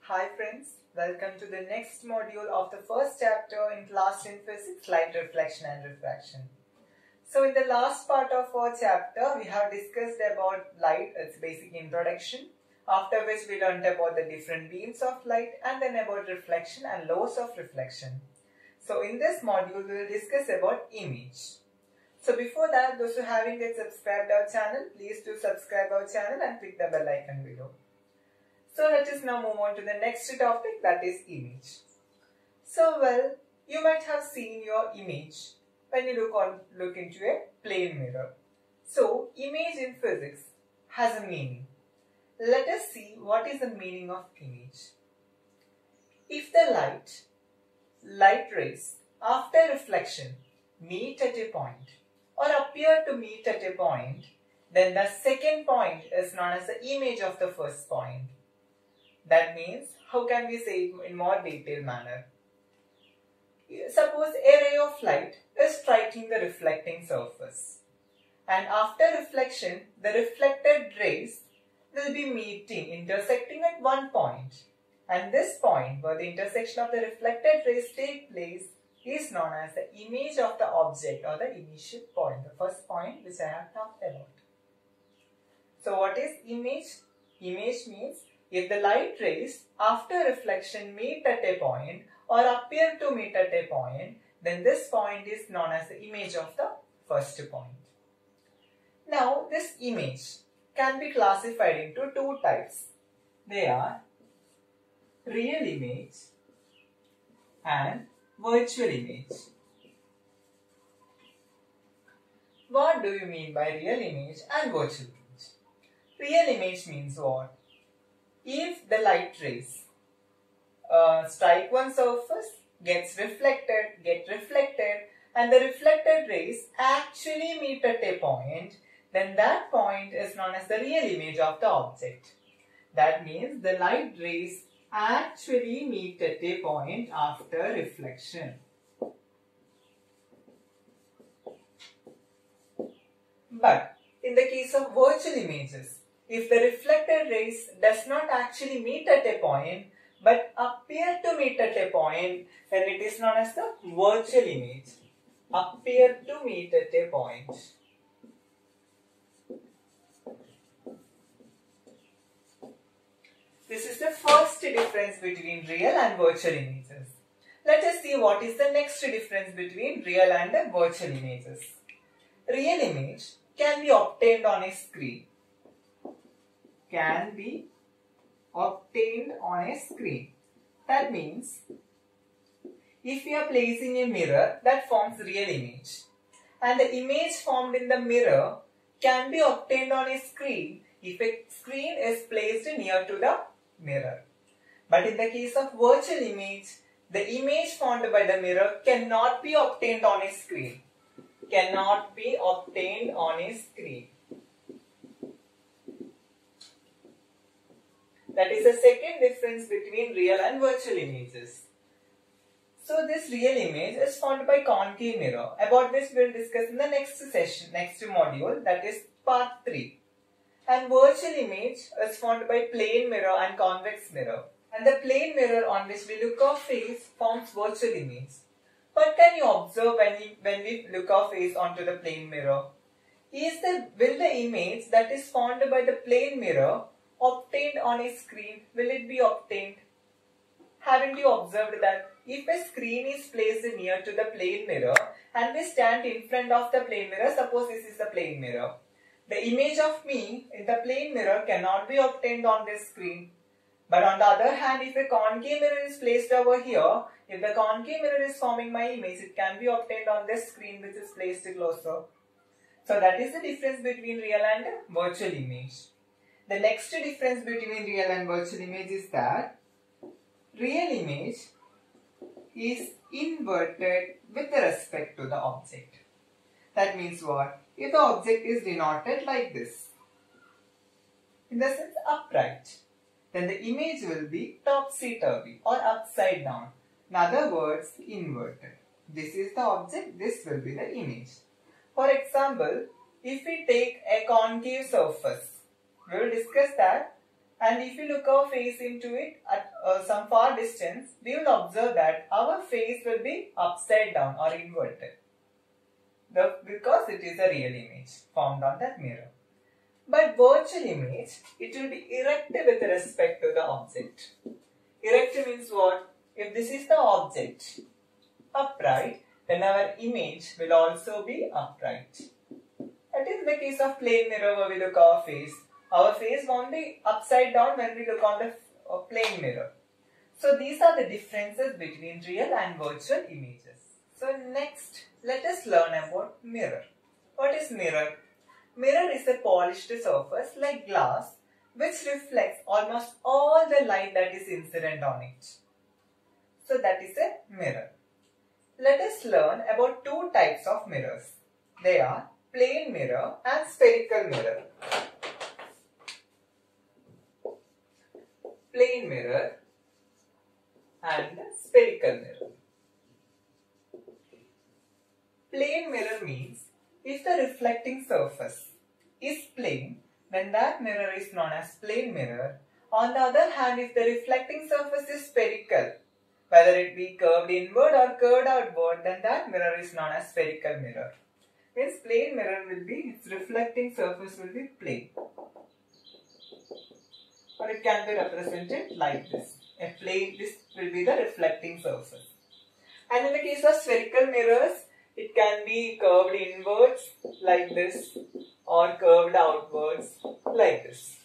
Hi friends, welcome to the next module of the first chapter in class 10 physics, light reflection and refraction. So in the last part of our chapter, we have discussed about light, its basic introduction, after which we learned about the different beams of light and then about reflection and laws of reflection. So in this module, we will discuss about image. So before that, those who haven't yet subscribed our channel, please do subscribe our channel and click the bell icon below. So let us now move on to the next topic, that is image. So well, you might have seen your image when you look into a plane mirror. So image in physics has a meaning. Let us see what is the meaning of image. If the light rays after reflection meet at a point or appear to meet at a point, then the second point is known as the image of the first point. That means, how can we say it in more detailed manner? Suppose a ray of light is striking the reflecting surface, and after reflection, the reflected rays will be intersecting at one point, and this point where the intersection of the reflected rays take place is known as the image of the object or the initial point, the first point which I have talked about. So what is image? Image means if the light rays after reflection meet at a point or appear to meet at a point, then this point is known as the image of the first point. Now this image can be classified into two types. They are real image and virtual image. What do you mean by real image and virtual image? Real image means what? If the light rays strike one surface, get reflected, and the reflected rays actually meet at a point, then that point is known as the real image of the object. That means the light rays actually meet at a point after reflection. But in the case of virtual images, if the reflected rays does not actually meet at a point but appear to meet at a point, then it is known as the virtual image. Appear to meet at a point. This is the first difference between real and virtual images. Let us see what is the next difference between real and virtual images. Real image can be obtained on a screen. Can be obtained on a screen. That means, if we are placing a mirror, that forms real image, and the image formed in the mirror can be obtained on a screen if a screen is placed near to the mirror. But in the case of virtual image, the image formed by the mirror cannot be obtained on a screen. Cannot be obtained on a screen. That is the second difference between real and virtual images. So this real image is formed by concave mirror. About this we will discuss in the next session, next module, that is part 3. And virtual image is formed by plane mirror and convex mirror. And the plane mirror on which we look our face forms virtual image. What can you observe when we look our face onto the plane mirror? Will the image that is formed by the plane mirror obtained on a screen, will it be obtained? Haven't you observed that if a screen is placed near to the plane mirror and we stand in front of the plane mirror, suppose this is the plane mirror, the image of me in the plane mirror cannot be obtained on this screen. But on the other hand, if a concave mirror is placed over here, if the concave mirror is forming my image, it can be obtained on this screen which is placed closer. So that is the difference between real and virtual image. The next difference between real and virtual image is that real image is inverted with respect to the object. That means what? If the object is denoted like this, in the sense upright, then the image will be topsy-turvy or upside down. In other words, inverted. This is the object, this will be the image. For example, if we take a concave surface, we will discuss that, And if you look our face into it at some far distance, we will observe that our face will be upside down or inverted. Because it is a real image formed on that mirror. But virtual image, it will be erect with respect to the object. Erect means what? If this is the object, upright, then our image will also be upright. That is the case of plane mirror where we look our face. Our face won't be upside down when we look on the plane mirror. So these are the differences between real and virtual images. So next, let us learn about mirror. What is mirror? Mirror is a polished surface like glass which reflects almost all the light that is incident on it. So that is a mirror. Let us learn about two types of mirrors. They are plane mirror and spherical mirror. Plane mirror and spherical mirror. Plane mirror means if the reflecting surface is plane, then that mirror is known as plane mirror. On the other hand, if the reflecting surface is spherical, whether it be curved inward or curved outward, then that mirror is known as spherical mirror. Means plane mirror will be, its reflecting surface will be plane. Or it can be represented like this. A plane, this will be the reflecting surface. And in the case of spherical mirrors, it can be curved inwards like this or curved outwards like this.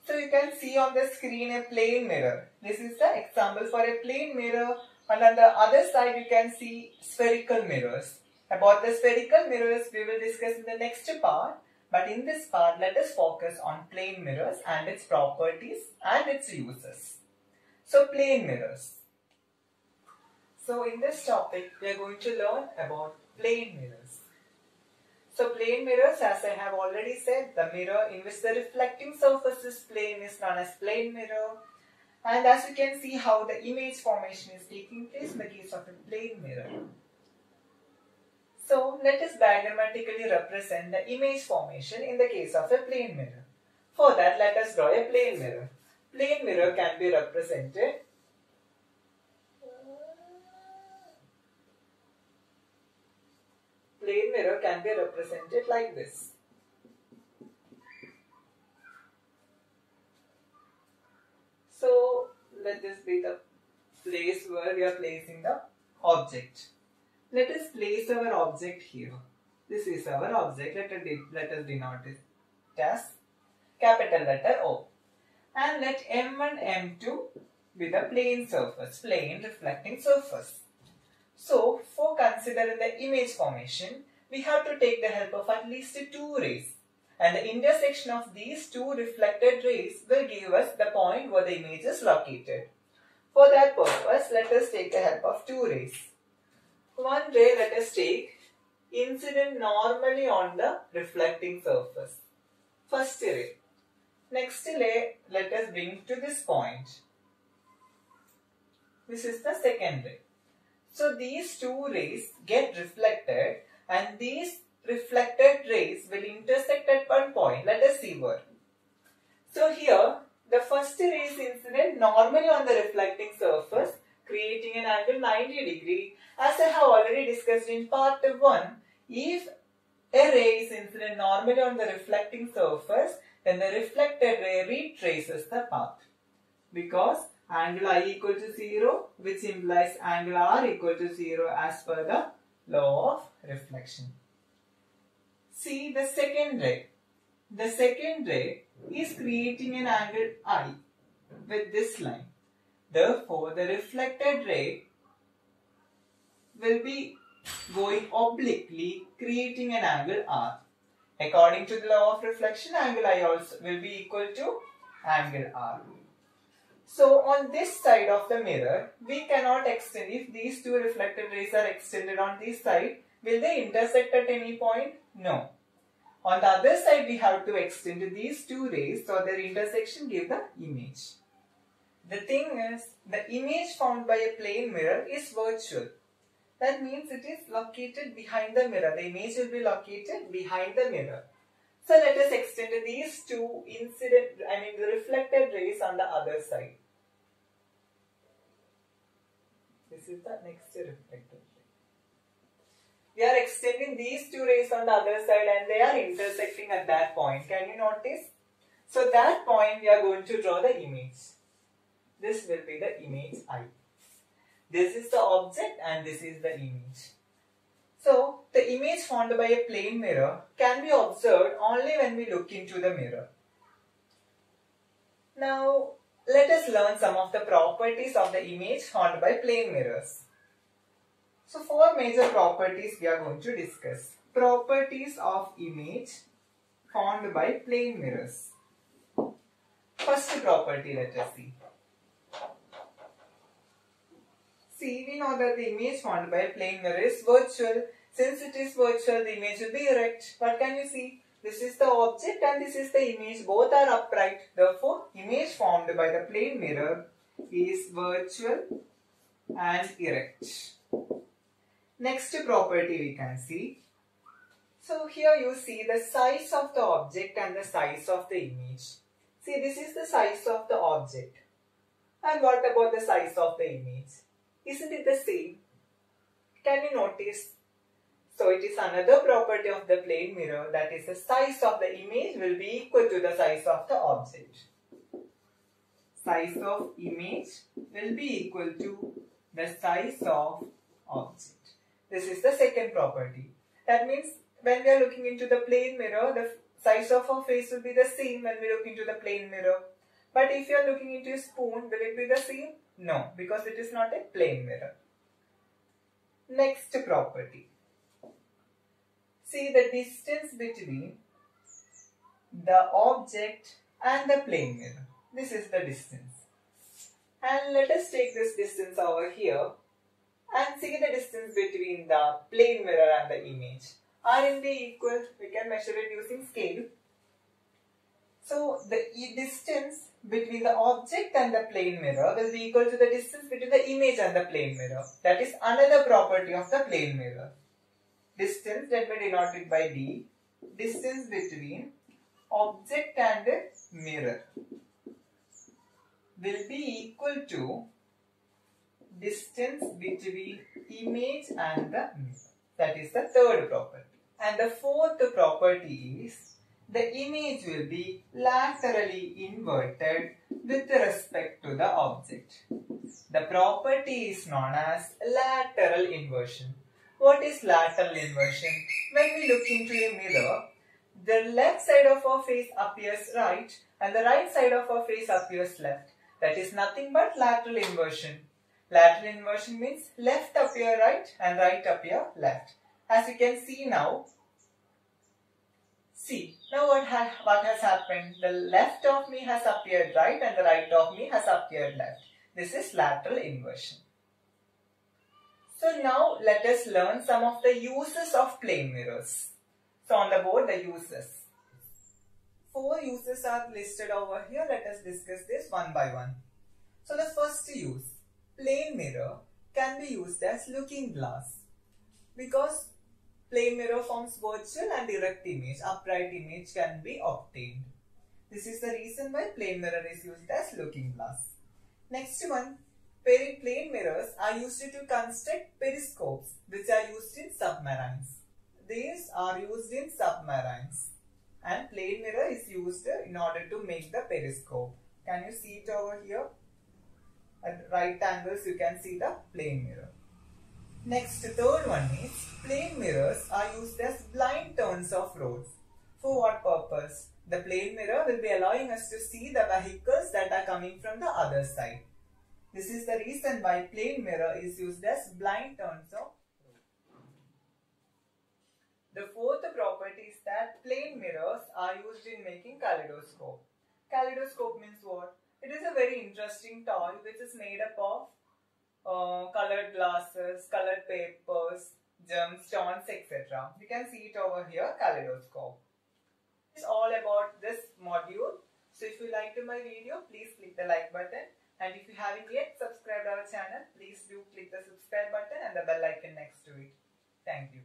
So you can see on the screen a plane mirror. This is the example for a plane mirror, and on the other side you can see spherical mirrors. About the spherical mirrors we will discuss in the next part, but in this part let us focus on plane mirrors and its properties and its uses. So plane mirrors. So in this topic we are going to learn about plane mirrors. So plane mirrors, as I have already said, the mirror in which the reflecting surface is plane is known as plane mirror. And as you can see how the image formation is taking place in the case of a plane mirror. So let us diagrammatically represent the image formation in the case of a plane mirror. For that, let us draw a plane mirror. Plane mirror can be represented like this. So let this be the place where we are placing the object. Let us place our object here. This is our object. Let us denote it as capital letter O. And let M1, M2 be the plane surface, plane reflecting surface. So for considering the image formation, we have to take the help of at least two rays. And the intersection of these two reflected rays will give us the point where the image is located. For that purpose, let us take the help of two rays. One ray let us take incident normally on the reflecting surface. First ray. Next ray let us bring to this point. This is the second ray. So these two rays get reflected and these reflected rays will intersect at one point. Let us see where. So here the first ray is incident normally on the reflecting surface, creating an angle 90 degree. As I have already discussed in part 1, if a ray is incident normally on the reflecting surface, then the reflected ray retraces the path. Because angle I equal to 0, which implies angle R equal to 0 as per the law of reflection. See the second ray. The second ray is creating an angle I with this line. Therefore, the reflected ray will be going obliquely, creating an angle R. According to the law of reflection, angle I also will be equal to angle R. So on this side of the mirror, we cannot extend. If these two reflected rays are extended on this side, will they intersect at any point? No. On the other side, we have to extend these two rays so their intersection give the image. The thing is, the image found by a plane mirror is virtual. That means it is located behind the mirror. The image will be located behind the mirror. So let us extend these two the reflected rays on the other side. This is the next reflected ray. We are extending these two rays on the other side and they are intersecting at that point. Can you notice? So that point we are going to draw the image. This will be the image I. This is the object and this is the image. So, the image formed by a plane mirror can be observed only when we look into the mirror. Now, let us learn some of the properties of the image formed by plane mirrors. So, 4 major properties we are going to discuss. Properties of image formed by plane mirrors. First property, let us see. See, we know that the image formed by a plane mirror is virtual. Since it is virtual, the image will be erect. What can you see? This is the object and this is the image. Both are upright. Therefore, image formed by the plane mirror is virtual and erect. Next property we can see. So, here you see the size of the object and the size of the image. See, this is the size of the object. And what about the size of the image? Isn't it the same? Can you notice? So it is another property of the plane mirror, that is the size of the image will be equal to the size of the object. Size of image will be equal to the size of object. This is the second property. That means when we are looking into the plane mirror, the size of our face will be the same when we look into the plane mirror. But if you are looking into a spoon, will it be the same? No, because it is not a plane mirror. Next property. See the distance between the object and the plane mirror. This is the distance. And let us take this distance over here and see the distance between the plane mirror and the image. Are they equal? We can measure it using scale. So the distance between the object and the plane mirror will be equal to the distance between the image and the plane mirror. That is another property of the plane mirror. Distance, let me denote it by D. Distance between object and mirror will be equal to distance between image and the mirror. That is the third property. And the fourth property is the image will be laterally inverted with respect to the object. The property is known as lateral inversion. What is lateral inversion? When we look into a mirror, the left side of our face appears right and the right side of our face appears left. That is nothing but lateral inversion. Lateral inversion means left appear right and right appear left. As you can see now, now what has happened? The left of me has appeared right and the right of me has appeared left. This is lateral inversion. So now let us learn some of the uses of plane mirrors. So on the board, the uses. 4 uses are listed over here. Let us discuss this one by one. So the first use, plane mirror can be used as looking glass because plane mirror forms virtual and erect image, upright image can be obtained. This is the reason why plane mirror is used as looking glass. Next one, plane mirrors are used to construct periscopes which are used in submarines. These are used in submarines and plane mirror is used in order to make the periscope. Can you see it over here? At right angles you can see the plane mirror. Next, third one is plane mirrors are used as blind turns of roads. For what purpose? The plane mirror will be allowing us to see the vehicles that are coming from the other side. This is the reason why plane mirror is used as blind turns of roads. The fourth property is that plane mirrors are used in making kaleidoscope. Kaleidoscope means what? It is a very interesting toy which is made up of colored glasses, colored papers, gemstones, etc. You can see it over here, kaleidoscope. It's all about this module. So if you liked my video, please click the like button. And if you haven't yet subscribed our channel, please do click the subscribe button and the bell icon next to it. Thank you.